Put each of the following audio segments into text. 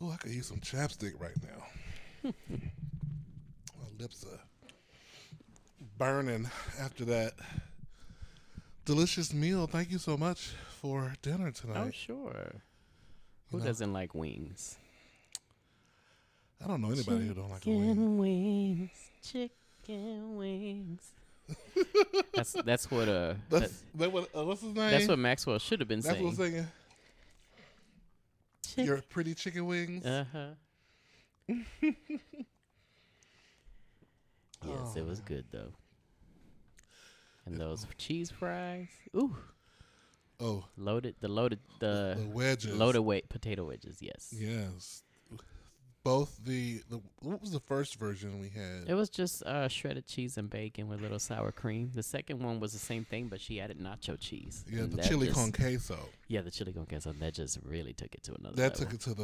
Oh, I could use some chapstick right now. My lips are burning after that delicious meal. Thank you so much for dinner Oh, tonight. sure. You Who know, doesn't like wings? I don't know anybody who don't like a wing. Chicken wings, chicken wings. That's what What's his that's name? what Maxwell should have been That's what I'm saying. singing. Chick. Your pretty chicken wings. Uh-huh. Yes, Oh it was man. good though. And those cheese fries. Ooh, Oh, the the wedges. loaded weight potato wedges. Yes. Yes. Both the what was the first version we had? It was just shredded cheese and bacon with a little sour cream. The second one was the same thing, but she added nacho cheese. Yeah, And the that chili just, con queso. Yeah, the chili con queso. That just really took it to another That level. took it to the.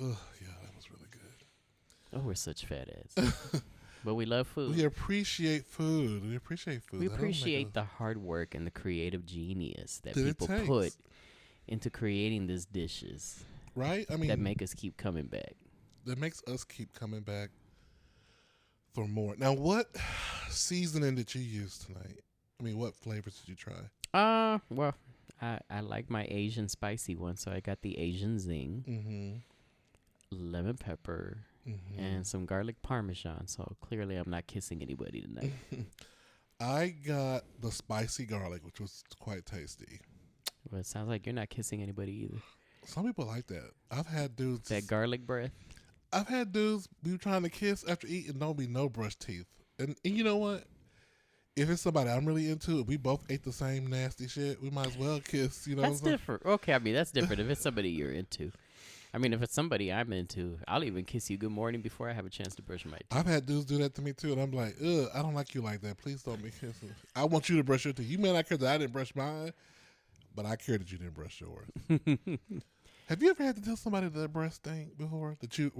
Yeah, that was really Oh, we're such fat ass. good. But we love food. We appreciate food. We appreciate food. We That don't make appreciate us- the hard work and the creative genius that That it people takes. put into creating these dishes right. I mean, that make us keep coming back. that makes us keep coming back for more. Now, what seasoning did you use tonight? I mean, what flavors did you try? Well, I like my Asian spicy one, so I got the Asian zing, Mm-hmm. lemon pepper, Mm-hmm. and some garlic parmesan. So clearly, I'm not kissing anybody tonight. I got the spicy garlic, which was quite tasty. Well, it sounds like you're not kissing anybody either. Some people like that. I've had dudes. That garlic breath. I've had dudes be trying to kiss after eating, don't be no brush teeth. And you know what? If it's somebody I'm really into, if we both ate the same nasty shit, we might as well kiss. You know That's what I'm different. Okay, I mean that's different if it's somebody you're into. I mean, if it's somebody I'm into, I'll even kiss you good morning before I have a chance to brush my teeth. I've had dudes do that to me too, and I'm like, ugh, I don't like you like that. Please don't be kissing. I want you to brush your teeth. You may not care that I didn't brush mine, but I care that you didn't brush yours. Have you ever had to tell somebody that breast stink before that you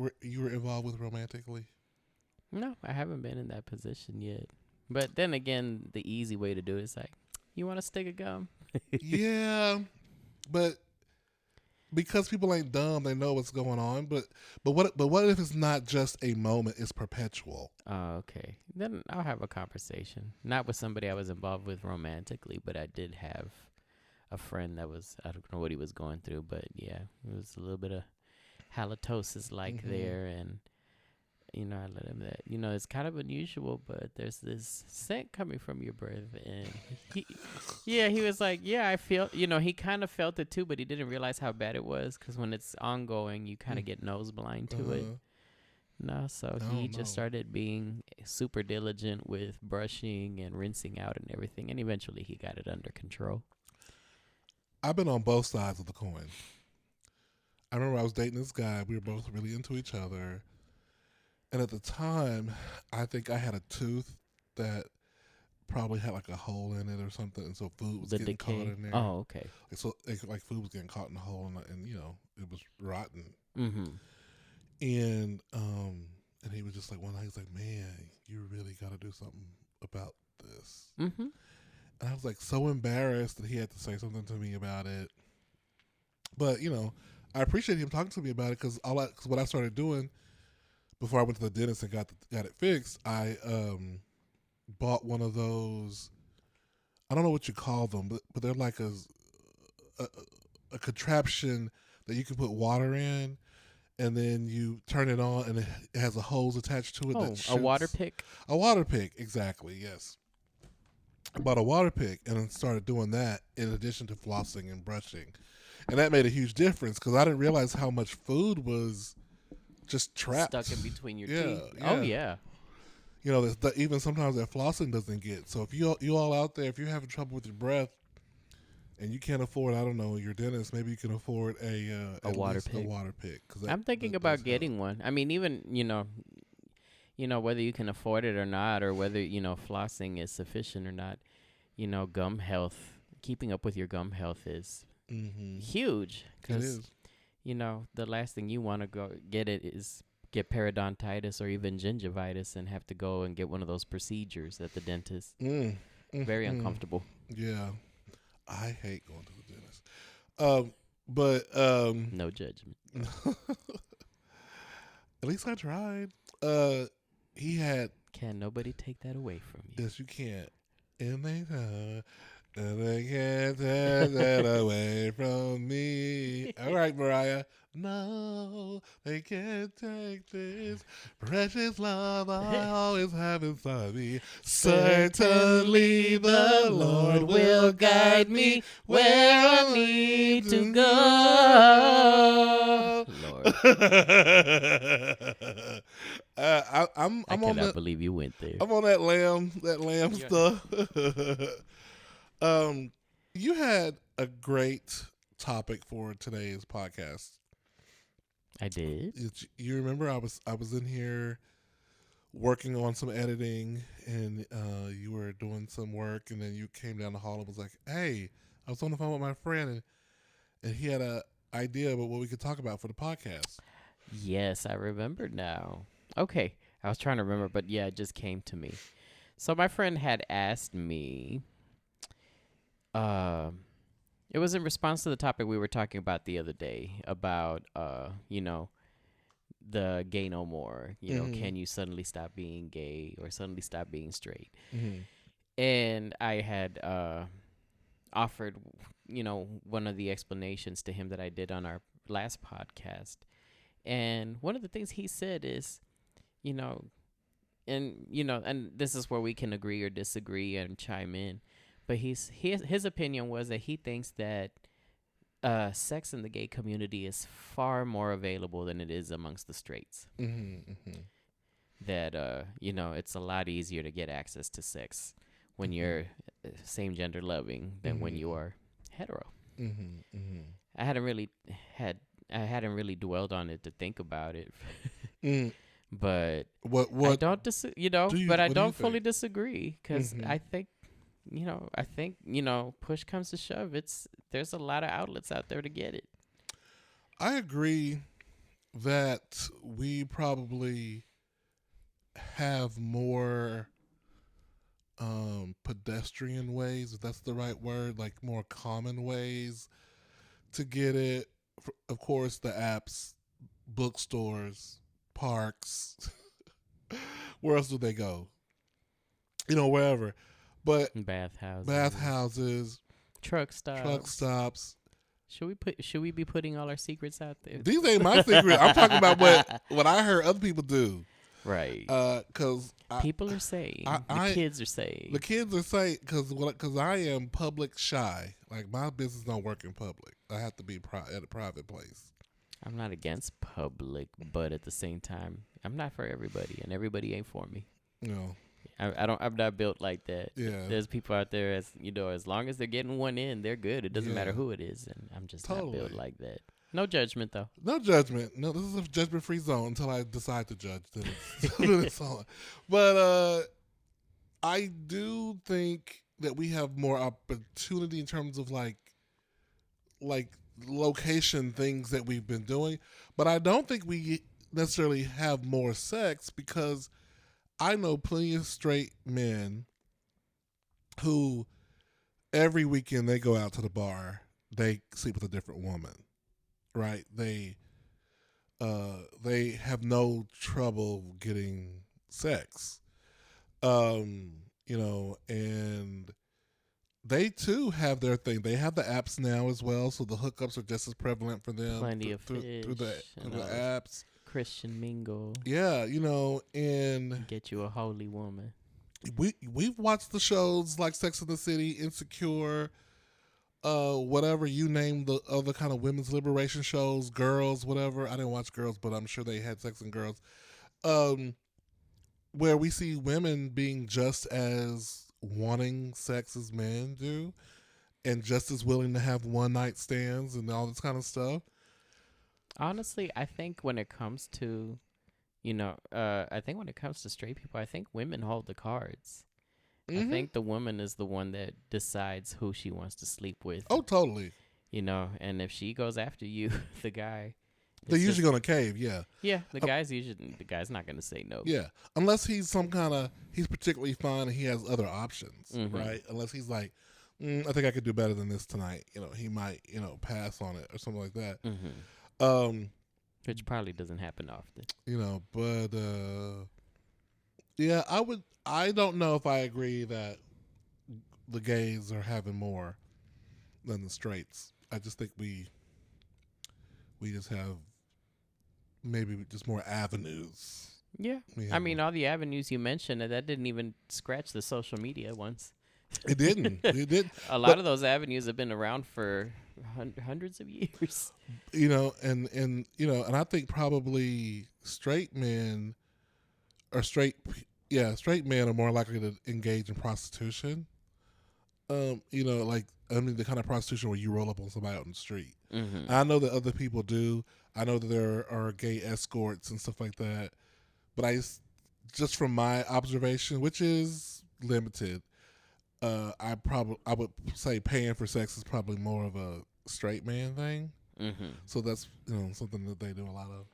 were involved with romantically? No, I haven't been in that position yet. But then again, the easy way to do it is like, you want a stick of gum? Yeah, but because people ain't dumb, they know what's going on. But what if it's not just a moment? It's perpetual. Oh, okay. Then I'll have a conversation. Not with somebody I was involved with romantically, but I did have a friend that was, I don't know what he was going through, but yeah, it was a little bit of halitosis like Mhm. there. And, I let him that, it's kind of unusual, but there's this scent coming from your breath. And he was like, yeah, I feel, he kind of felt it too, but he didn't realize how bad it was because when it's ongoing, you kind of get nose blind to it. No, so he No. just started being super diligent with brushing and rinsing out and everything, and eventually he got it under control. I've been on both sides of the coin. I remember I was dating this guy. We were both really into each other. And at the time, I think I had a tooth that probably had like a hole in it or something. And so food was The getting caught decay. in there. Oh, okay. Like food was getting caught in the hole and it was rotten. Mm-hmm. And he was just like, one night, he's like, man, you really got to do something about this. Mm-hmm. And I was like so embarrassed that he had to say something to me about it. But, I appreciate him talking to me about it because what I started doing before I went to the dentist and got it fixed, I bought one of those. I don't know what you call them, but they're like a contraption that you can put water in, and then you turn it on, and it has a hose attached to it. Oh, that shoots. a water pick? A water pick, exactly. Yes. I bought a water pick and then started doing that in addition to flossing and brushing, and that made a huge difference because I didn't realize how much food was just trapped, Stuck in between your Yeah, teeth. yeah. Oh, yeah. Even sometimes that flossing doesn't get. So if you all out there, if you're having trouble with your breath and you can't afford, I don't know, your dentist, maybe you can afford a water least pick. A water pick. I'm thinking about getting one. I mean, even, whether you can afford it or not, or whether, flossing is sufficient or not, gum health, keeping up with your gum health is huge. It 'Cause, is. the last thing you want to go get get periodontitis or even gingivitis and have to go and get one of those procedures at the dentist. Very uncomfortable. Yeah, I hate going to the dentist. But No judgment. At least I tried. He had. Can nobody take that away from you? Yes, you can't. And they can't take that away from me. All right, Mariah. No, they can't take this precious love I always have inside me. Certainly the Lord will guide me where I need to go. Lord, I'm I on cannot that. believe you went there. I'm on that lamb Yeah. stuff. You had a great topic for today's podcast. I did. You remember I was in here working on some editing, and you were doing some work, and then you came down the hall and was like, "Hey, I was on the phone with my friend, and he had a idea about what we could talk about for the podcast." Yes, I remember now. Okay, I was trying to remember, but yeah, it just came to me. So my friend had asked me. It was in response to the topic we were talking about the other day about, the gay no more. Can you suddenly stop being gay or suddenly stop being straight? Mm-hmm. And I had offered, one of the explanations to him that I did on our last podcast. And one of the things he said is, and this is where we can agree or disagree and chime in. But his opinion was that he thinks that sex in the gay community is far more available than it is amongst the straights. Mm-hmm. Mm-hmm. That it's a lot easier to get access to sex when you're same gender loving than when you are hetero. Mm-hmm. Mm-hmm. I hadn't really dwelled on it to think about it. But what I don't but I don't fully think? disagree because I think push comes to shove, there's a lot of outlets out there to get it. I agree that we probably have more pedestrian ways, if that's the right word, like more common ways to get it. Of course, the apps, bookstores, parks. Where else do they go? Wherever. But bathhouses, truck stops. Should we be putting all our secrets out there? These ain't my secret. I'm talking about what I heard other people do. Right. Because people are saying, the kids are saying. The kids are saying, because I am public shy. Like, my business don't work in public. I have to be at a private place. I'm not against public, but at the same time, I'm not for everybody, and everybody ain't for me. No. I'm not built like that. Yeah. There's people out there, as long as they're getting one in, they're good. It doesn't matter who it is, and I'm just not built like that. No judgment, though. No judgment. No, this is a judgment-free zone until I decide to judge. Then it's on. But I do think that we have more opportunity in terms of like location things that we've been doing. But I don't think we necessarily have more sex, because I know plenty of straight men who every weekend they go out to the bar, they sleep with a different woman, right? They have no trouble getting sex, and they too have their thing. They have the apps now as well, so the hookups are just as prevalent for them. Plenty of fish through the apps. Christian mingle. Yeah, and get you a holy woman. We've watched the shows like Sex and the City, Insecure, whatever you name the other kind of women's liberation shows, Girls, whatever. I didn't watch Girls, but I'm sure they had sex in Girls. Where we see women being just as wanting sex as men do, and just as willing to have one night stands and all this kind of stuff. Honestly, I think when it comes to, straight people, I think women hold the cards. I think the woman is the one that decides who she wants to sleep with. Oh, totally. And if she goes after you, the guy, they're usually going to cave. Yeah. Yeah. The guy's not going to say no. Yeah. Unless he's he's particularly fine and he has other options, right? Unless he's like, I think I could do better than this tonight. He might, pass on it or something like that. Which probably doesn't happen often. But yeah, I don't know if I agree that the gays are having more than the straights. I just think we just have maybe just more avenues. Yeah. I mean, all the avenues you mentioned, that didn't even scratch the social media ones. It didn't. It did. A lot of those avenues have been around for hundreds of years. And I think probably straight men straight men are more likely to engage in prostitution. The kind of prostitution where you roll up on somebody out in the street. Mm-hmm. I know that other people do. I know that there are gay escorts and stuff like that. But just from my observation, which is limited, I would say paying for sex is probably more of a straight man thing. Mm-hmm. So that's something that they do a lot of.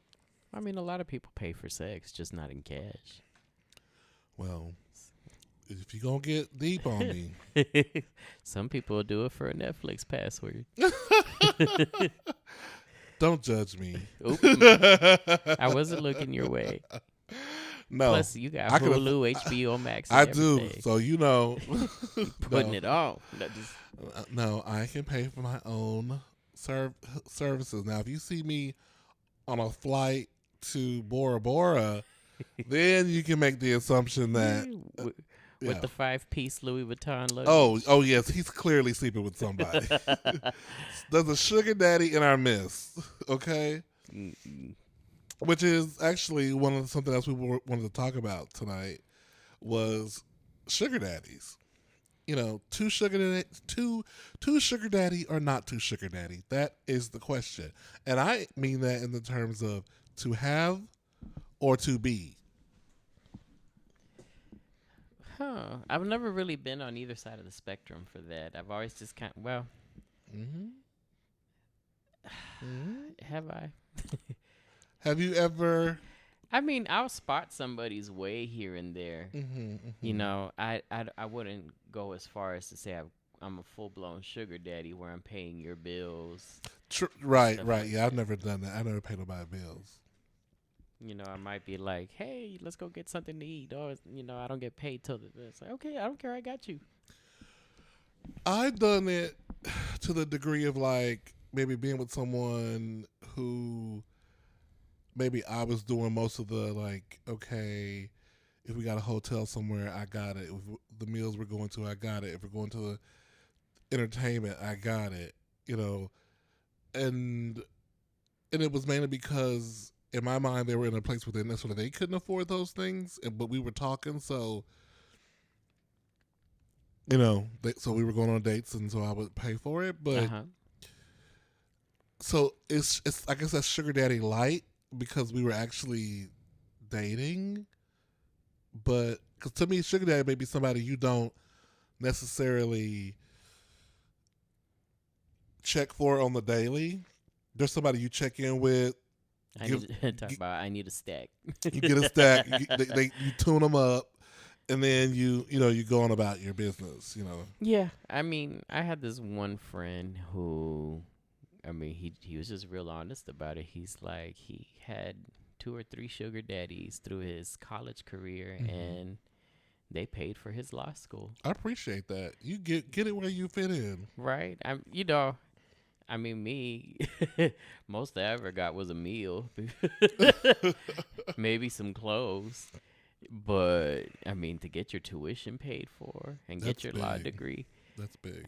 I mean, a lot of people pay for sex, just not in cash. Well, if you're going to get deep on me. Some people will do it for a Netflix password. Don't judge me. I wasn't looking your way. No. Plus, you got Hulu, HBO Max. I do. So, putting it on. No, I can pay for my own services. Now, if you see me on a flight to Bora Bora, then you can make the assumption that with the 5-piece Louis Vuitton luggage. Oh yes, he's clearly sleeping with somebody. There's a sugar daddy in our midst, okay? Mm-mm. Which is actually something else we wanted to talk about tonight was sugar daddies. Two sugar daddy or not two sugar daddy? That is the question, and I mean that in the terms of to have or to be. I've never really been on either side of the spectrum for that. I've always just Mm-hmm. Have I? Have you ever? I mean, I'll spot somebody's way here and there. Mm-hmm. I wouldn't go as far as to say I'm a full-blown sugar daddy where I'm paying your bills. Right. Yeah, I've never done that. I never paid nobody bills. I might be like, hey, let's go get something to eat. Or, I don't get paid till it's like, okay, I don't care. I got you. I've done it to the degree of like maybe being with someone who maybe I was doing most of the like, okay, if we got a hotel somewhere, I got it. If the meals we're going to, I got it. If we're going to the entertainment, I got it. And it was mainly because in my mind they were in a place where they couldn't afford those things, but we were talking, so so we were going on dates, and so I would pay for it. But so it's I guess that's sugar daddy light because we were actually dating. But because to me, sugar daddy may be somebody you don't necessarily check for on the daily. There's somebody you check in with. I need a stack. You get a stack. You tune them up, and then you go on about your business. Yeah, I mean, I had this one friend who, he was just real honest about it. He's like, he had 2 or 3 sugar daddies through his college career, and they paid for his law school. I appreciate that. You get it where you fit in, right? Me, most I ever got was a meal, maybe some clothes. But, to get your tuition paid for and get your law degree. That's big.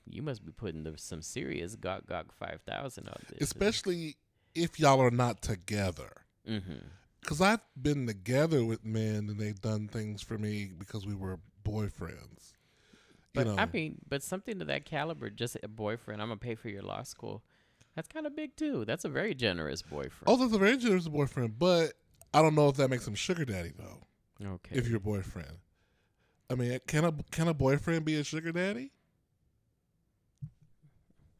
You must be putting some serious gog 5,000 on this. Especially if y'all are not together. Because I've been together with men and they've done things for me because we were boyfriends. But something to that caliber, just a boyfriend, I'm going to pay for your law school. That's kind of big, too. That's a very generous boyfriend. Oh, that's a very generous boyfriend. But I don't know if that makes him sugar daddy, though. Okay. If you're a boyfriend. Can a boyfriend be a sugar daddy?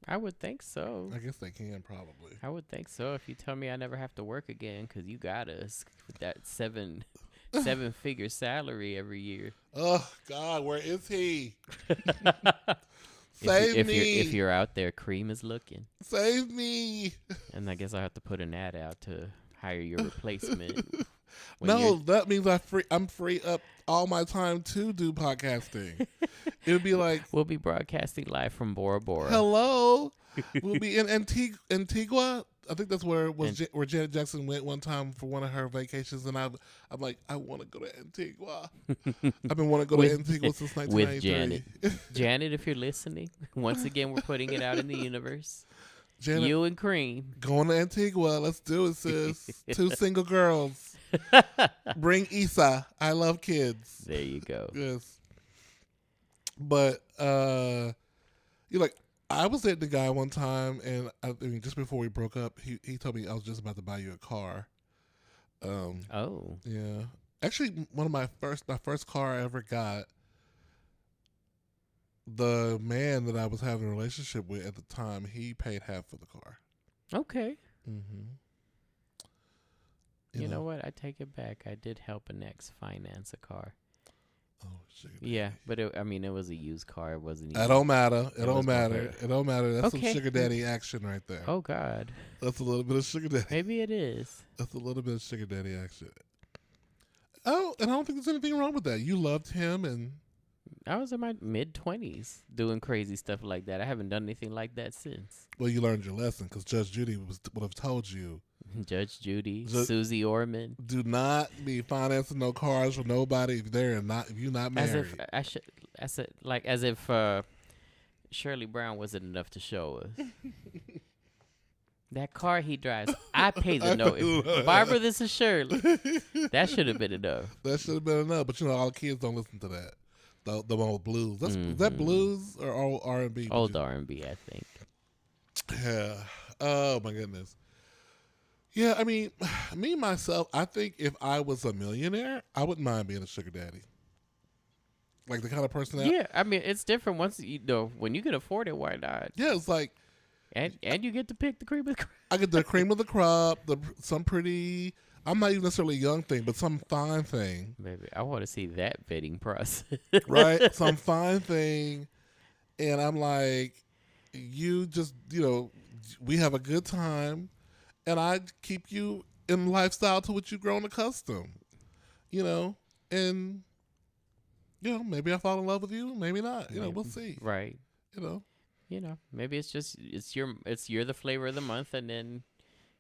I would think so. I guess they can, probably. I would think so. If you tell me I never have to work again because you got us with that 7-figure salary every year. Oh, God, where is he? Save me. If you're out there, Cream is looking. Save me. And I guess I have to put an ad out to hire your replacement. No, that means I'm free up all my time to do podcasting. It would be like, we'll be broadcasting live from Bora Bora. hello. We'll be in Antigua. I think that's where where Janet Jackson went one time for one of her vacations, and I'm like, I want to go to Antigua. I've been wanting to go to Antigua since 1993. With Janet, if you're listening, once again we're putting it out in the universe. Janet, you and Cream going to Antigua. Let's do it, sis. 2 single girls. Bring Issa. I love kids. There you go. Yes. But you're like, I was dating the guy one time, and I mean, just before we broke up, he told me I was just about to buy you a car. Oh. Yeah. Actually, one of my first car I ever got, the man that I was having a relationship with at the time, he paid half for the car. Okay. Mm-hmm. You know what? I take it back. I did help an ex finance a car. Oh, shit. Yeah, but it was a used car. It wasn't even. It don't matter. It don't matter. It don't matter. That's okay. some sugar daddy action right there. Oh, God. That's a little bit of sugar daddy. Maybe it is. That's a little bit of sugar daddy action. Oh, and I don't think there's anything wrong with that. You loved him, and I was in my mid-20s doing crazy stuff like that. I haven't done anything like that since. Well, you learned your lesson because Judge Judy would have told you. Judge Judy, Susie Orman. Do not be financing no cars for nobody if you're not married. As if Shirley Brown wasn't enough to show us. That car he drives, I pay the note. Barbara, this is Shirley. That should have been enough. That should have been enough. But all the kids don't listen to that. The old blues. Is that blues or old R&B? Old R&B, I think. Yeah. Oh my goodness. Yeah, I mean, me myself, I think if I was a millionaire, I wouldn't mind being a sugar daddy. Like the kind of person that. Yeah, I mean, it's different once when you can afford it. Why not? Yeah, it's like. And you get to pick the cream of the crop. I get the cream of the crop, some pretty. I'm not even necessarily a young thing, but some fine thing. Baby, I want to see that vetting process. Right, some fine thing, and I'm like, you just we have a good time. And I keep you in lifestyle to which you've grown accustomed, and maybe I fall in love with you, maybe not. We'll see. Right. Maybe you're the flavor of the month, and then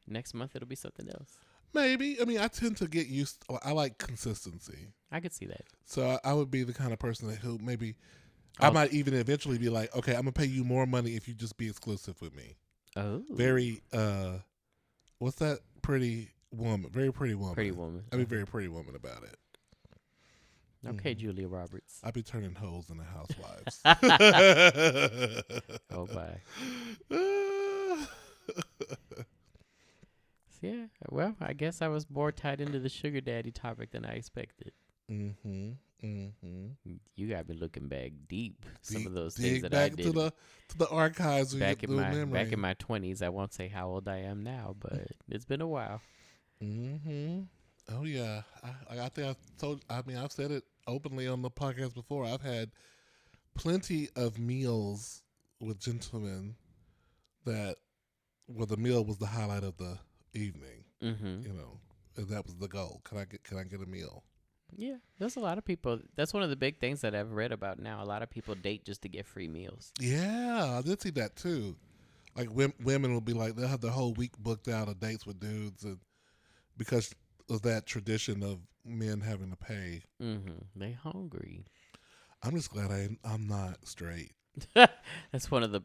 next month it'll be something else. Maybe. I mean, I tend to get used. I like consistency. I could see that. So I would be the kind of person who maybe I might even eventually be like, okay, I'm gonna pay you more money if you just be exclusive with me. Oh. Very. What's that? Pretty woman. Very pretty woman. Pretty woman. I'd be very pretty woman about it. Okay, Julia Roberts. I'd be turning hoes into housewives. Oh, bye. Yeah, well, I guess I was more tied into the sugar daddy topic than I expected. Mm-hmm. Mm-hmm. You got me looking back deep. Some of those things that I did. To the archives. Back in my 20s. I won't say how old I am now, but it's been a while. Mm-hmm. Oh yeah. I think I've said it openly on the podcast before. I've had plenty of meals with gentlemen where the meal was the highlight of the evening. Mm-hmm. And that was the goal. Can I get a meal? Yeah, there's a lot of people. That's one of the big things that I've read about now. A lot of people date just to get free meals. Yeah, I did see that too. Like women will be like, they'll have their whole week booked out of dates with dudes, and because of that tradition of men having to pay. Mm-hmm. They hungry. I'm just glad I'm not straight. That's one of the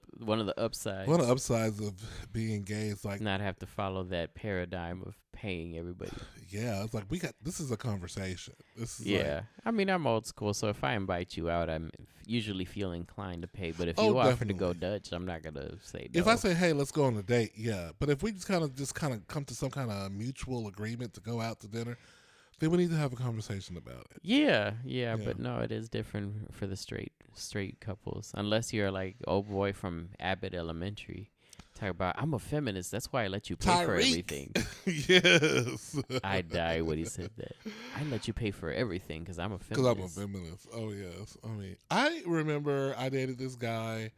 upsides. One of the upsides of being gay is like not have to follow that paradigm of paying everybody. Yeah, it's like this is a conversation. This is I mean, I'm old school, so if I invite you out, I'm usually feel inclined to pay. But if you definitely. offer to go Dutch, I'm not gonna say no. If I say, hey, let's go on a date, yeah. But if we just kind of come to some kind of mutual agreement to go out to dinner, then we need to have a conversation about it. Yeah, but no, it is different for the straight couples. Unless you're like old boy from Abbott Elementary. Talk about, I'm a feminist. That's why I let you pay for everything. Yes. I die when he said that. I let you pay for everything because I'm a feminist. Because I'm a feminist. Oh, yes. I mean, I remember I dated this guy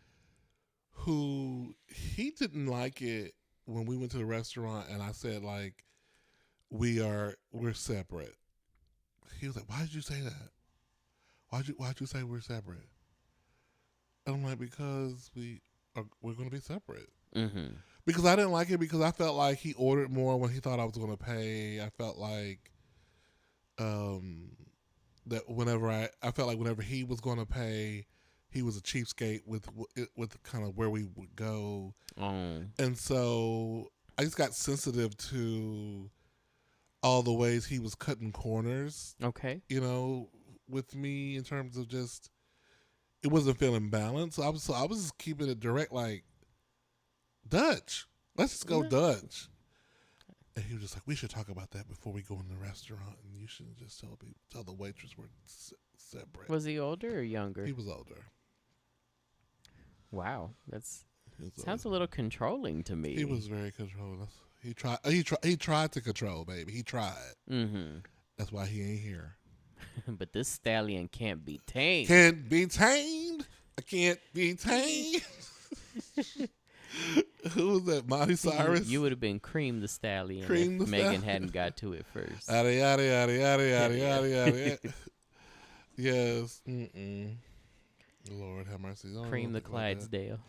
who he didn't like it when we went to the restaurant and I said like we're separate. He was like, "Why did you say that? Why'd you say we're separate?" And I'm like, "Because we're going to be separate." Mm-hmm. Because I didn't like it because I felt like he ordered more when he thought I was going to pay. I felt like um that I felt like whenever he was going to pay, he was a cheapskate with kind of where we would go. Oh. And so I just got sensitive to all the ways he was cutting corners, Okay. with me in terms of just it wasn't feeling balanced. So I was just keeping it direct, like Dutch. Let's just go No. Dutch. And he was just like, we should talk about that before we go in the restaurant, and you shouldn't just tell the waitress we're separate. Was he older or younger? He was older. Wow, sounds a little controlling to me. He was very controlling. He tried to control, baby. He tried. Mm-hmm. That's why he ain't here. But this stallion can't be tamed. Can't be tamed. I can't be tamed. Who was that? Miley Cyrus? You would have been Cream the Stallion Cream if the Megan Stallion. hadn't got to it first. Yada, yada, yada, yada, yada, yada, yada. Yes. Mm-mm. Lord have mercy. Cream the Clydesdale.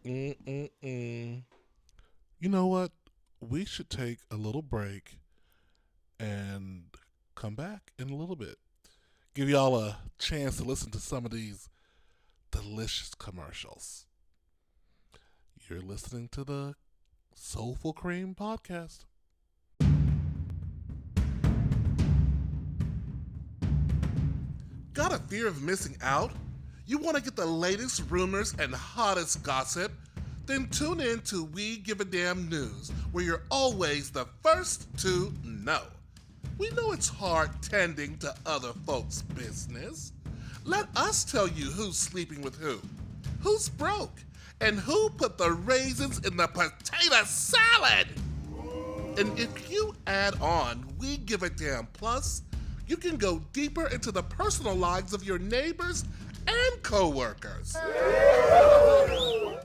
Mm-mm-mm. You know what? We should take a little break and come back in a little bit. Give y'all a chance to listen to some of these delicious commercials. You're listening to the Soulful Cream Podcast. Got a fear of missing out? You want to get the latest rumors and hottest gossip? Then tune in to We Give a Damn News, where you're always the first to know. We know it's hard tending to other folks' business. Let us tell you who's sleeping with who's broke, and who put the raisins in the potato salad. And if you add on We Give a Damn Plus, you can go deeper into the personal lives of your neighbors and coworkers.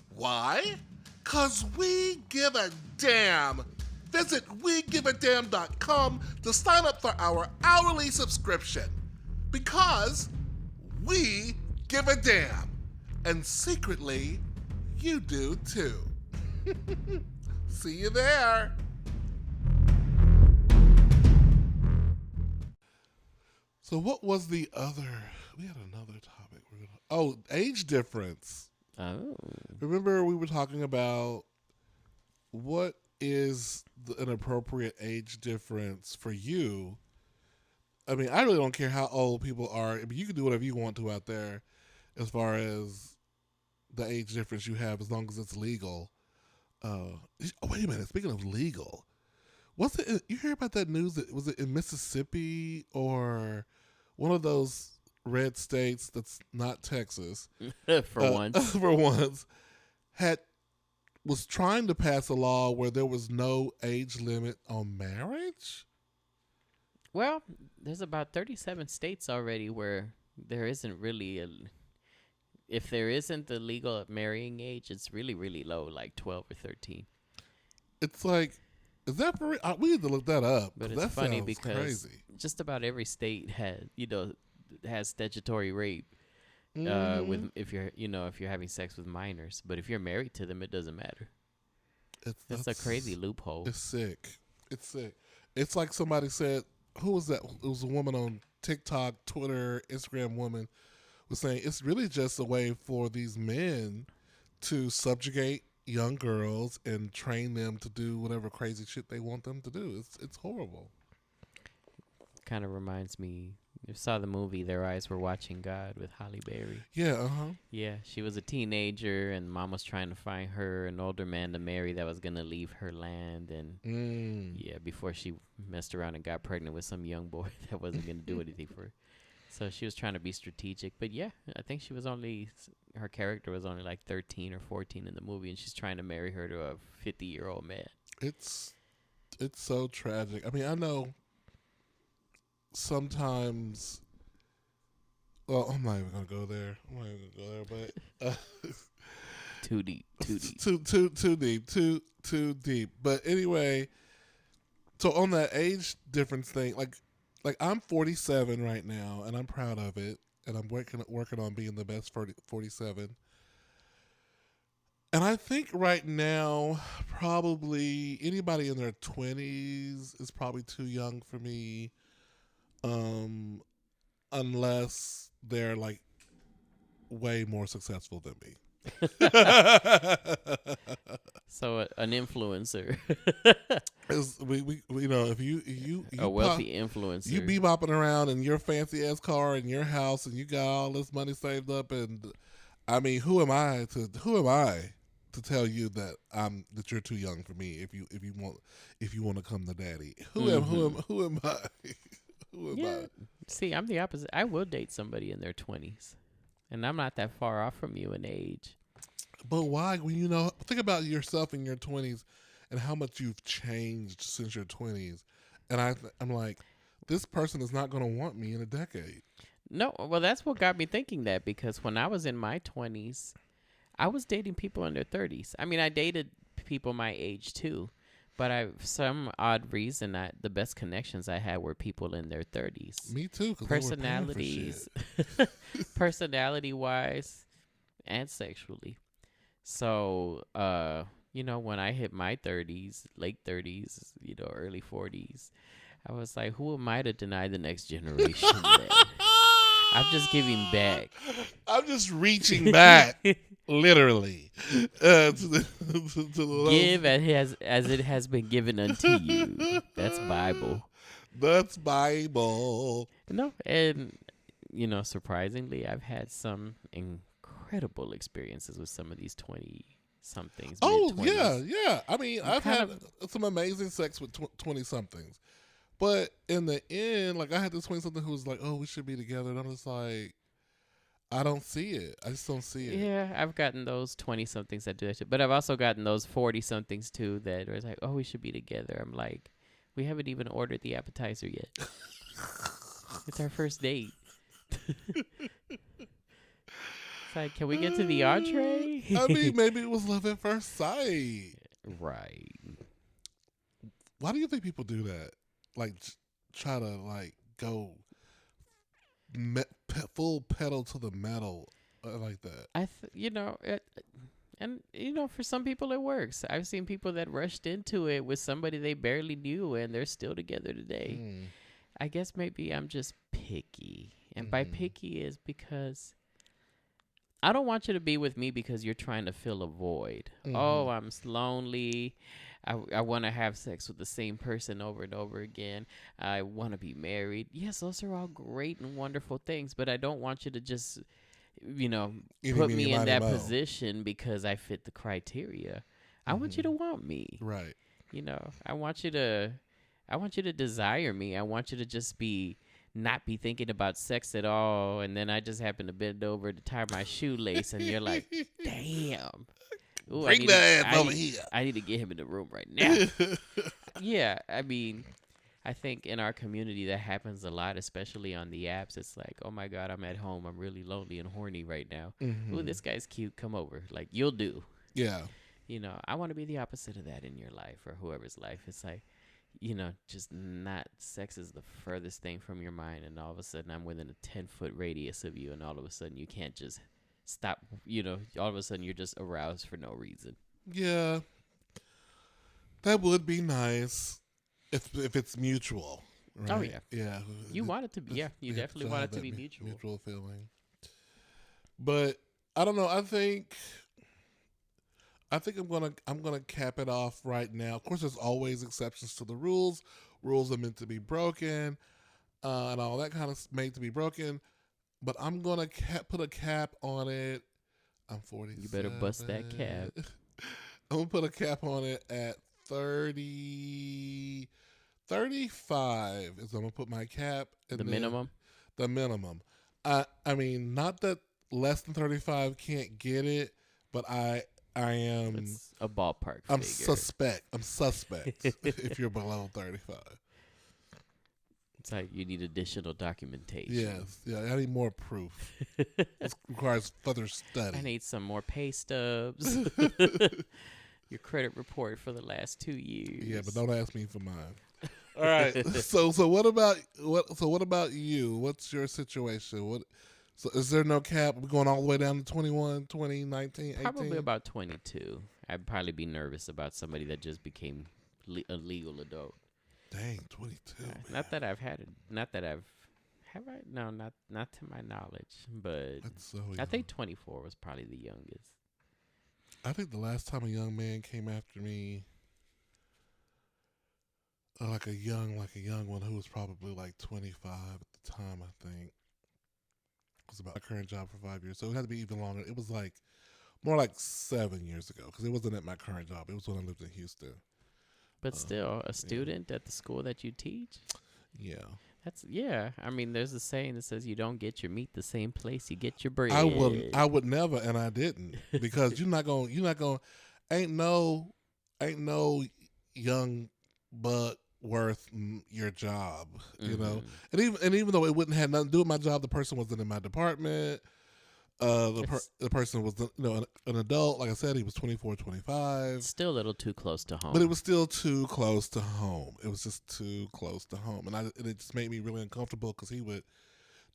Why? 'Cause we give a damn. Visit WeGiveADamn.com to sign up for our hourly subscription. Because we give a damn. And secretly, you do too. See you there. So what was the other? We had another topic. Age difference. Oh. Remember we were talking about what is an appropriate age difference for you? I mean, I really don't care how old people are. I mean, you can do whatever you want to out there as far as the age difference you have, as long as it's legal. Wait a minute. Speaking of legal, what's it? You hear about that news? Was it in Mississippi or one of those red states that's not Texas? For once. For once, was trying to pass a law where there was no age limit on marriage? Well, there's about 37 states already where there isn't really if there isn't the legal marrying age, it's really, really low, like 12 or 13. It's like, is that for real? We need to look that up. But it's that funny sounds because crazy. just about every state has statutory rape. Mm-hmm. With if you're having sex with minors, but if you're married to them, it doesn't matter. That's a crazy loophole. It's sick. It's sick. It's like somebody said, who was that? It was a woman on TikTok, Twitter, Instagram woman was saying it's really just a way for these men to subjugate young girls and train them to do whatever crazy shit they want them to do. It's horrible. Kind of reminds me. You saw the movie Their Eyes Were Watching God with Halle Berry. Yeah, Yeah, she was a teenager, and mom was trying to find her an older man to marry that was going to leave her land. And, yeah, before she messed around and got pregnant with some young boy that wasn't going to do anything for her. So she was trying to be strategic. But, yeah, I think her character was only like 13 or 14 in the movie, and she's trying to marry her to a 50-year-old man. It's so tragic. I mean, I know sometimes Well, I'm not even gonna go there. I'm not even gonna go there, but Too deep. Too deep. too deep. But anyway, so on that age difference thing, like I'm 47 right now, and I'm proud of it, and I'm working on being the best 47. And I think right now, probably anybody in their 20s is probably too young for me, um, unless they're like way more successful than me. So an influencer, You know, if you a wealthy influencer. you be bopping around in your fancy ass car in your house, and you got all this money saved up, and I mean, who am I to tell you that you're too young for me if you want to come to daddy? Who am I? Who am I? See, I'm the opposite. I will date somebody in their 20s, and I'm not that far off from you in age. But why? When you know, think about yourself in your 20s and how much you've changed since your 20s, and I'm like, this person is not going to want me in a decade. No, well, that's what got me thinking that, because when I was in my 20s, I was dating people in their 30s. I mean, I dated people my age too, but for some odd reason, the best connections I had were people in their 30s. Me too. Personalities, personality-wise, and sexually. So, when I hit my 30s, late 30s, early 40s, I was like, who am I to deny the next generation that? I'm just giving back. I'm just reaching back, literally. To Give as it has been given unto you. That's Bible. That's Bible. No, and surprisingly, I've had some incredible experiences with some of these 20-somethings. Oh, mid-20s. yeah. I mean, I've had some amazing sex with 20-somethings. But in the end, like, I had this 20-something who was like, oh, we should be together. And I'm just like, I don't see it. I just don't see it. Yeah, I've gotten those 20-somethings that do that shit. But I've also gotten those 40-somethings, too, that are like, oh, we should be together. I'm like, we haven't even ordered the appetizer yet. It's our first date. It's like, can we get to the entree? I mean, maybe it was love at first sight. Right. Why do you think people do that? Like, try to, like, go full pedal to the metal like that. For some people it works. I've seen people that rushed into it with somebody they barely knew, and they're still together today. I guess maybe I'm just picky. And by picky is because I don't want you to be with me because you're trying to fill a void. Oh, I'm lonely. I want to have sex with the same person over and over again. I want to be married. Yes, those are all great and wonderful things, but I don't want you to just, put me in that position because I fit the criteria. I want you to want me. Right. I want you to desire me. I want you to just not be thinking about sex at all, and then I just happen to bend over to tie my shoelace, and you're like, damn. Ooh, Bring that ass over here. I need to get him in the room right now. Yeah, I mean, I think in our community that happens a lot, especially on the apps. It's like, oh my God, I'm at home. I'm really lonely and horny right now. Ooh, this guy's cute. Come over. Like, you'll do. Yeah. I want to be the opposite of that in your life or whoever's life. It's like, just not sex is the furthest thing from your mind, and all of a sudden I'm within a 10-foot radius of you, and all of a sudden you can't just stop. All of a sudden you're just aroused for no reason. Yeah, that would be nice if it's mutual. Right? Oh yeah, yeah. You want it to be. Yeah, you definitely want it to be mutual. Mutual feeling. But I don't know. I think I'm gonna cap it off right now. Of course, there's always exceptions to the rules. Rules are meant to be broken, and all that kind of made to be broken. But I'm gonna put a cap on it. I'm 47. You better bust that cap. I'm gonna put a cap on it at 30, 35. Is I'm gonna put my cap. The minimum. The minimum. I mean, not that less than 35 can't get it, but I am. It's a ballpark I'm figure. suspect. I'm suspect if you're below 35. It's like you need additional documentation. Yes, yeah, I need more proof. This requires further study. I need some more pay stubs. Your credit report for the last 2 years. Yeah, but don't ask me for mine. All right. So what about you? What's your situation? So is there no cap? We're going all the way down to 21, 20, 19, 18? Probably about 22. I'd probably be nervous about somebody that just became a legal adult. Dang, 22. Not that I've had it. Not that I've. Have I? No, not to my knowledge. But That's so young. I think 24 was probably the youngest. I think the last time a young man came after me, like a young one who was probably like 25 at the time, I think, was about my current job for 5 years. So it had to be even longer. It was like more like 7 years ago because it wasn't at my current job. It was when I lived in Houston. But still, a student at the school that you teach? Yeah. I mean, there's a saying that says you don't get your meat the same place you get your bread. I would never, and I didn't, because you're not going. Ain't no young buck worth your job, you know. And even though it wouldn't have nothing to do with my job, the person wasn't in my department. The person was, an adult. Like I said, he was 24, 25. Still a little too close to home. But it was still too close to home. It was just too close to home. And it just made me really uncomfortable because he would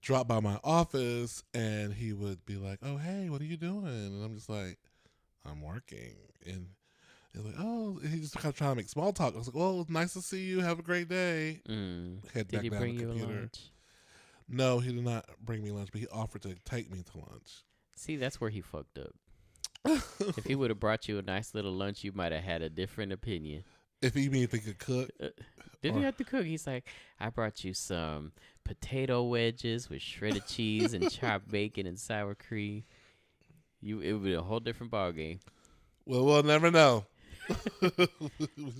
drop by my office and he would be like, "Oh, hey, what are you doing?" And I'm just like, "I'm working." And he's like, "Oh," and he just kind of trying to make small talk. I was like, "Well, it's nice to see you. Have a great day." Did he bring you a lunch? No, he did not bring me lunch, but he offered to take me to lunch. See, that's where he fucked up. If he would have brought you a nice little lunch, you might have had a different opinion. If he could cook. Did he have to cook? He's like, I brought you some potato wedges with shredded cheese and chopped bacon and sour cream. It would be a whole different ballgame. Well, we'll never know. A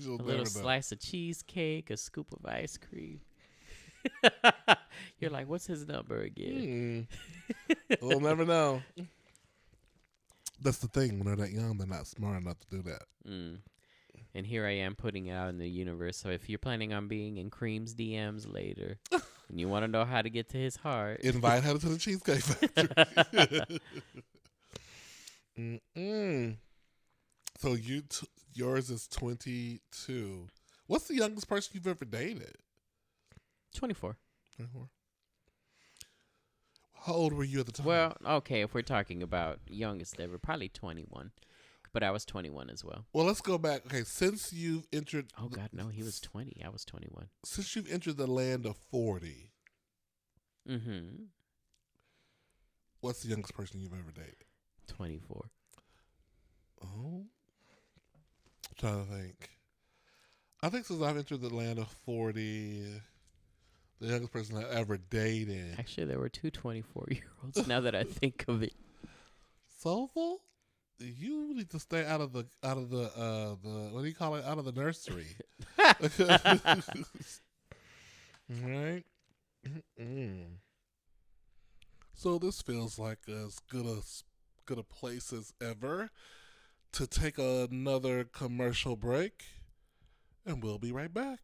little slice of cheesecake, a scoop of ice cream. You're like, what's his number again? We'll never know. That's the thing. When they're that young, they're not smart enough to do that. And here I am putting it out in the universe. So if you're planning on being in Cream's DMs later and you want to know how to get to his heart, invite her to the Cheesecake Factory. So yours is 22. What's the youngest person you've ever dated? 24. How old were you at the time? Well, okay, if we're talking about youngest ever, probably 21. But I was 21 as well. Well, let's go back. Okay, since you've entered... Oh, God, no, he was 20. I was 21. Since you've entered the land of 40, what's the youngest person you've ever dated? 24. Oh? I'm trying to think. I think since I've entered the land of 40... The youngest person I ever dated. Actually, there were two 24-year-olds. Now that I think of it. Soulful? You need to stay out of the what do you call it? Out of the nursery. Right? So this feels like as good a place as ever to take another commercial break, and we'll be right back.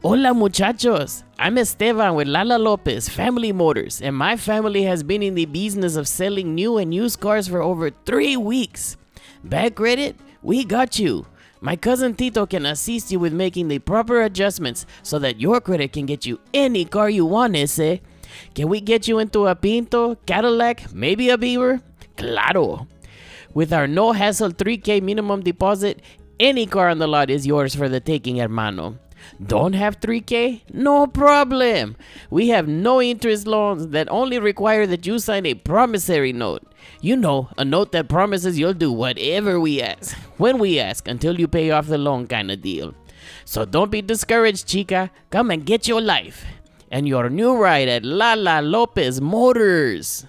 Hola muchachos, I'm Esteban with Lala Lopez Family Motors, and my family has been in the business of selling new and used cars for over 3 weeks. Bad credit? We got you. My cousin Tito can assist you with making the proper adjustments so that your credit can get you any car you want, ese. Can we get you into a Pinto, Cadillac, maybe a Beamer? Claro. With our no-hassle 3K minimum deposit, any car on the lot is yours for the taking, hermano. Don't have 3K? No problem. We have no interest loans that only require that you sign a promissory note. You know, a note that promises you'll do whatever we ask, when we ask, until you pay off the loan kind of deal. So don't be discouraged, chica. Come and get your life and your new ride at Lala Lopez Motors.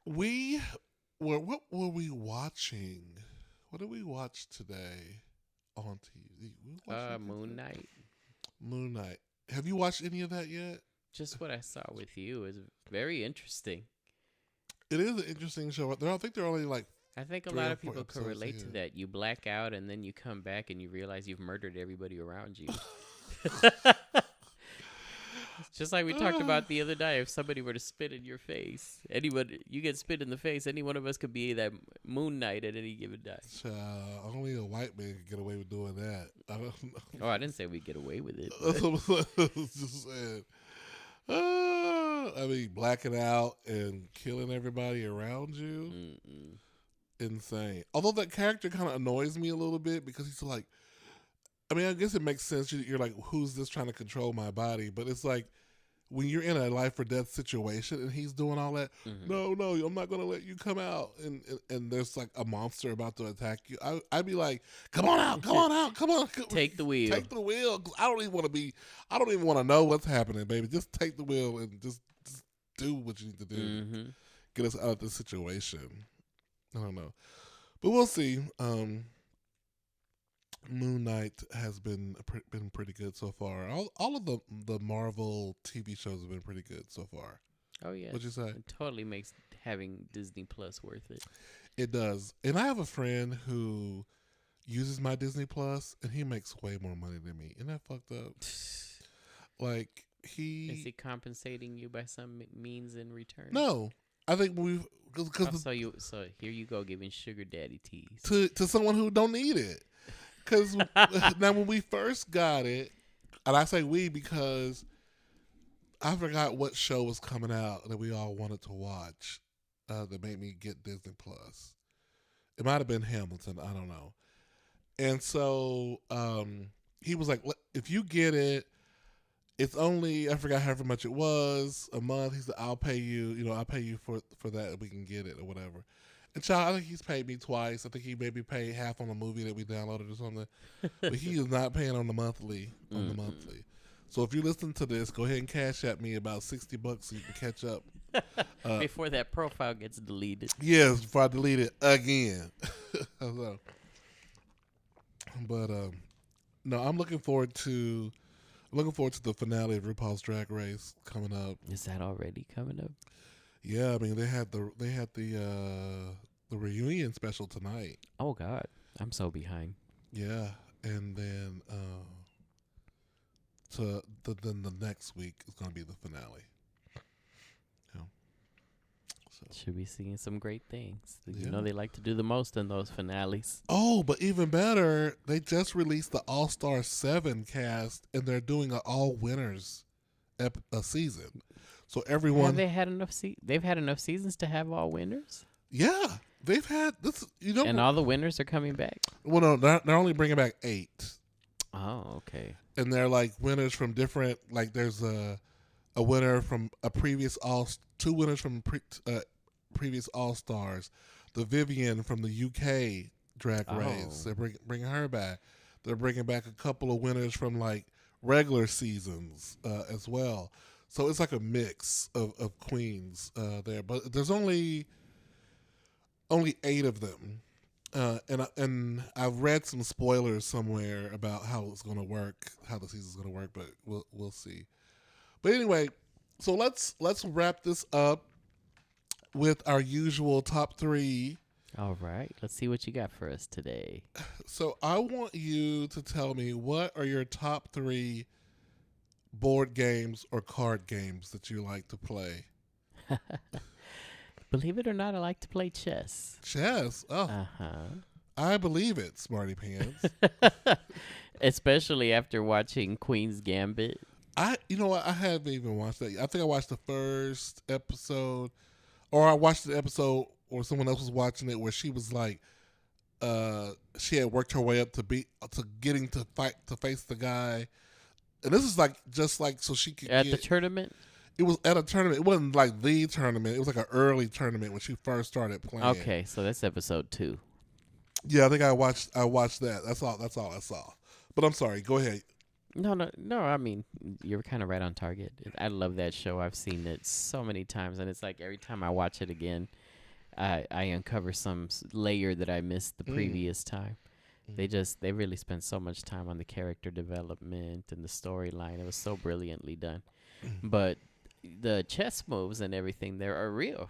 What were we watching? What did we watch today on TV? Moon Knight. Moon Knight. Have you watched any of that yet? Just what I saw with you is very interesting. It is an interesting show. I think they're only like I think a 3 lot or of 4 people could episodes relate to in. that. You black out and then you come back and you realize you've murdered everybody around you. Just like we talked about the other day, if somebody were to spit in your face, you get spit in the face, any one of us could be that Moon Knight at any given time. Only a white man can get away with doing that. I don't know. Oh, I didn't say we'd get away with it. That's what I was just saying. I mean, blacking out and killing everybody around you. Mm-mm. Insane. Although that character kind of annoys me a little bit because he's like, I mean, I guess it makes sense. You're like, who's this trying to control my body? But it's like, when you're in a life or death situation and he's doing all that, no, I'm not going to let you come out. And there's like a monster about to attack you. I'd be like, come on out. Take the wheel. Take the wheel. 'Cause I don't even want to know what's happening, baby. Just take the wheel and just do what you need to do. Mm-hmm. Get us out of this situation. I don't know. But we'll see. Moon Knight has been pretty good so far. All of the Marvel TV shows have been pretty good so far. Oh yeah. What'd you say? It totally makes having Disney Plus worth it. It does. And I have a friend who uses my Disney Plus, and he makes way more money than me. Isn't that fucked up? Like Is he compensating you by some means in return? No, I think we've so here you go giving sugar daddy tease to someone who don't need it. Because now when we first got it, and I say we because I forgot what show was coming out that we all wanted to watch that made me get Disney Plus. It might have been Hamilton. I don't know. And so he was like, if you get it, it's only, I forgot however much it was, a month. He said, I'll pay you, I'll pay you for that and we can get it or whatever. And child, I think he's paid me twice. I think he maybe paid half on a movie that we downloaded or something. But he is not paying on the monthly. So if you listen to this, go ahead and cash at me about $60 so you can catch up. before that profile gets deleted. Yes, before I delete it again. So, but no, I'm looking forward to the finale of RuPaul's Drag Race coming up. Is that already coming up? Yeah, I mean they had the reunion special tonight. Oh God, I'm so behind. Yeah, and then then the next week is going to be the finale. Yeah. So. Should be seeing some great things. Yeah. You know they like to do the most in those finales. Oh, but even better, they just released the All-Star 7 cast, and they're doing an all winners season. So everyone Have they had enough they've had enough seasons to have all winners? Yeah, they've had this. And all the winners are coming back. Well, no, they're only bringing back 8. Oh, okay. And they're like winners from different. Like there's a winner from a previous two winners from previous All Stars. The Vivian from the UK Drag Race. They're bringing her back. They're bringing back a couple of winners from like regular seasons as well. So it's like a mix of queens there, but there's only 8 of them, and I've read some spoilers somewhere about how it's going to work, how the season's going to work, but we'll see. But anyway, so let's wrap this up with our usual top 3. All right, let's see what you got for us today. So I want you to tell me what are your top 3 board games or card games that you like to play. Believe it or not, I like to play chess. Chess? Oh. Uh-huh. I believe it, Smarty Pants. Especially after watching Queen's Gambit. You know what? I haven't even watched that yet. I think I watched the first episode, or I watched the episode, or someone else was watching it, where she was like, she had worked her way up to getting to face the guy. And this is like just like so she could at the tournament. It was at a tournament. It wasn't like the tournament. It was like an early tournament when she first started playing. Okay, so that's episode 2. Yeah, I think I watched that. That's all I saw. But I'm sorry. Go ahead. No. I mean, you're kind of right on target. I love that show. I've seen it so many times, and it's like every time I watch it again, I uncover some layer that I missed the previous time. They really spent so much time on the character development and the storyline. It was so brilliantly done. But the chess moves and everything there are real.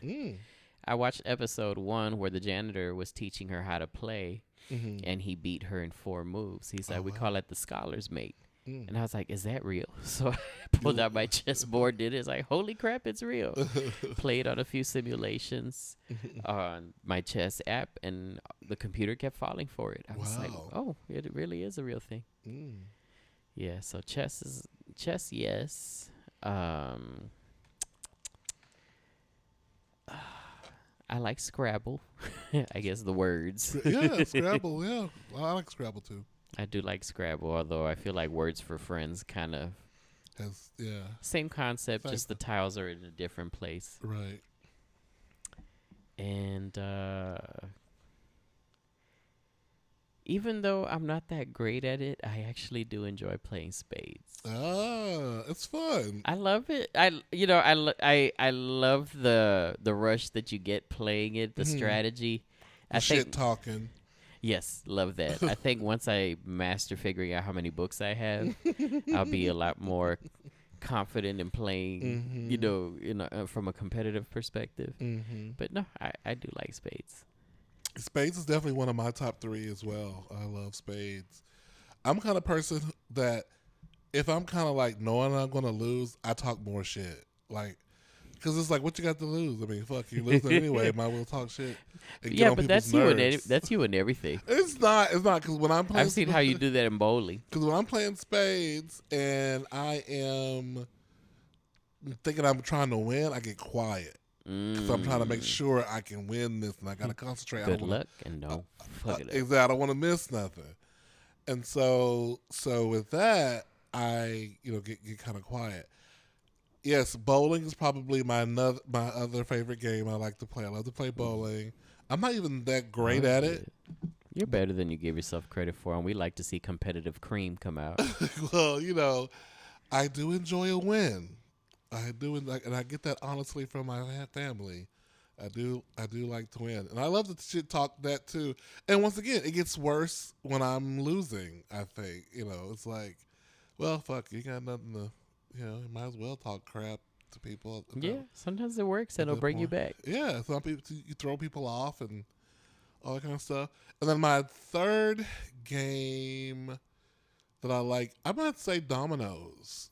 Mm. I watched episode 1 where the janitor was teaching her how to play, Mm-hmm. and he beat her in 4 moves. He's like, Oh we wow. call it the scholar's mate. Mm. And I was like, is that real? So I pulled out my chessboard, did it. It's like, holy crap, it's real. Played on a few simulations on my chess app, and the computer kept falling for it. I was like, Wow. oh, it really is a real thing. Mm. Yeah, so chess, yes. I like Scrabble. I guess the words. Yeah, Scrabble. Yeah, I like Scrabble too. I do like Scrabble, although I feel like Words for Friends kind of same concept, just the tiles are in a different place. Right. And even though I'm not that great at it, I actually do enjoy playing spades. It's fun. I love it. I love the rush that you get playing it, the strategy. The shit talking. Yes, love that. I think once I master figuring out how many books I have, I'll be a lot more confident in playing, from a competitive perspective. But no, I do like spades. Spades is definitely one of my top 3 as well. I love spades. I'm the kind of person that if I'm kind of like knowing I'm going to lose, I talk more shit. Like, because it's like, what you got to lose? I mean, fuck, you losing anyway. Might as well talk shit. Yeah, but that's nerves. That's you in everything. It's not, because when I'm playing... I've seen how you do that in bowling. Because when I'm playing spades and I am thinking I'm trying to win, I get quiet. Because I'm trying to make sure I can win this, and I got to concentrate. Good luck, and no, fuck it up. Exactly. I don't want to miss nothing. And so with that, I get kind of quiet. Yes, bowling is probably my other favorite game I like to play. I love to play bowling. I'm not even that great at it. You're better than you give yourself credit for, and we like to see competitive cream come out. Well, I do enjoy a win. I do, and I get that honestly from my family. I do like to win, and I love to shit talk that too. And once again, it gets worse when I'm losing. I think it's like, well, fuck, you got nothing to. You might as well talk crap to people. Yeah, sometimes it works and it'll bring you back. Yeah, some people, you throw people off and all that kind of stuff. And then my third game that I like, I'm going to say dominoes.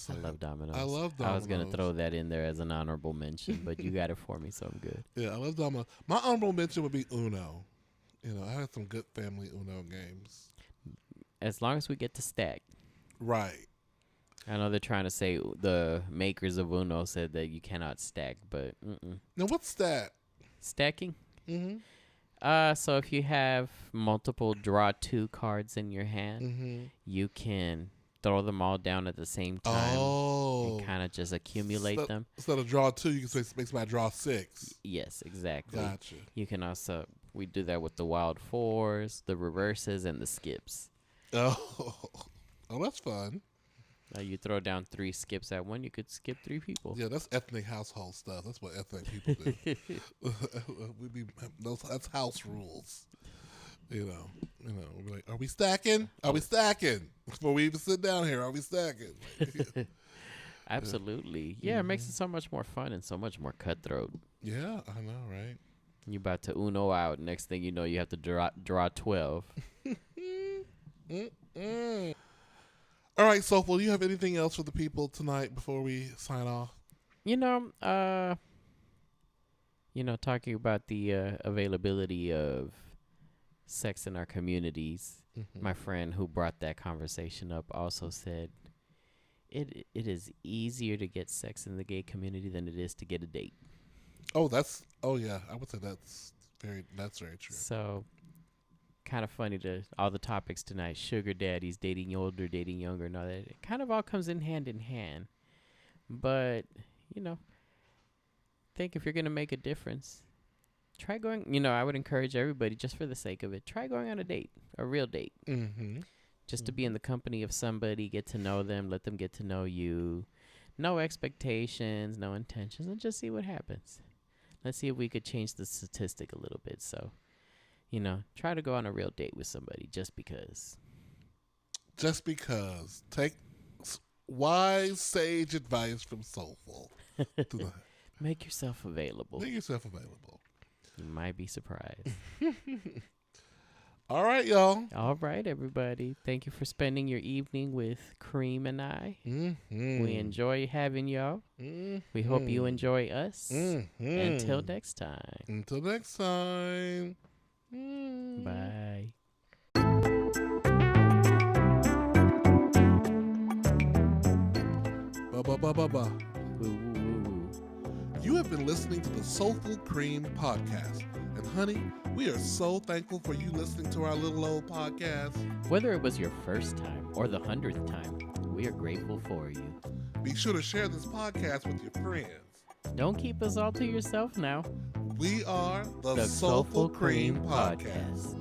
I love dominoes. I love dominoes. I was going to throw that in there as an honorable mention, but you got it for me, so I'm good. Yeah, I love dominoes. My honorable mention would be Uno. I had some good family Uno games. As long as we get to stack. Right. I know they're trying to say the makers of Uno said that you cannot stack, but Now, what's that? Stacking? Mm-hmm. So if you have multiple draw 2 cards in your hand, you can throw them all down at the same time and kind of just accumulate them. Instead of draw 2, you can make somebody draw 6. Yes, exactly. Gotcha. You can also, we do that with the wild 4s, the reverses, and the skips. Oh, that's fun. You throw down 3 skips at one, you could skip 3 people. Yeah, that's ethnic household stuff. That's what ethnic people do. That's house rules. We'll be like, are we stacking? Are we stacking? Before we even sit down here, are we stacking? Absolutely. Yeah, it makes it so much more fun and so much more cutthroat. Yeah, I know, right? You about to Uno out. Next thing you know, you have to draw 12. All right, Soulful, do you have anything else for the people tonight before we sign off? Talking about the availability of sex in our communities, my friend who brought that conversation up also said it is easier to get sex in the gay community than it is to get a date. Yeah, I would say that's very true. So kind of funny to all the topics tonight, sugar daddies, dating older, dating younger, and all that. It kind of all comes in hand. But, think if you're going to make a difference, try going, I would encourage everybody, just for the sake of it, try going on a date, a real date. Just to be in the company of somebody, get to know them, let them get to know you. No expectations, no intentions, and just see what happens. Let's see if we could change the statistic a little bit. So, try to go on a real date with somebody just because. Just because. Take wise, sage advice from Soulful. Make yourself available. Make yourself available. You might be surprised. All right, y'all. All right, everybody. Thank you for spending your evening with Cream and I. Mm-hmm. We enjoy having y'all. Mm-hmm. We hope you enjoy us. Mm-hmm. Until next time. Until next time. Bye. Ba-ba-ba-ba-ba. Woo. You have been listening to the Soulful Cream podcast. And honey, we are so thankful for you listening to our little old podcast. Whether it was your first time or the 100th time, we are grateful for you. Be sure to share this podcast with your friends. Don't keep us all to yourself now. We are the Soulful Cream podcast.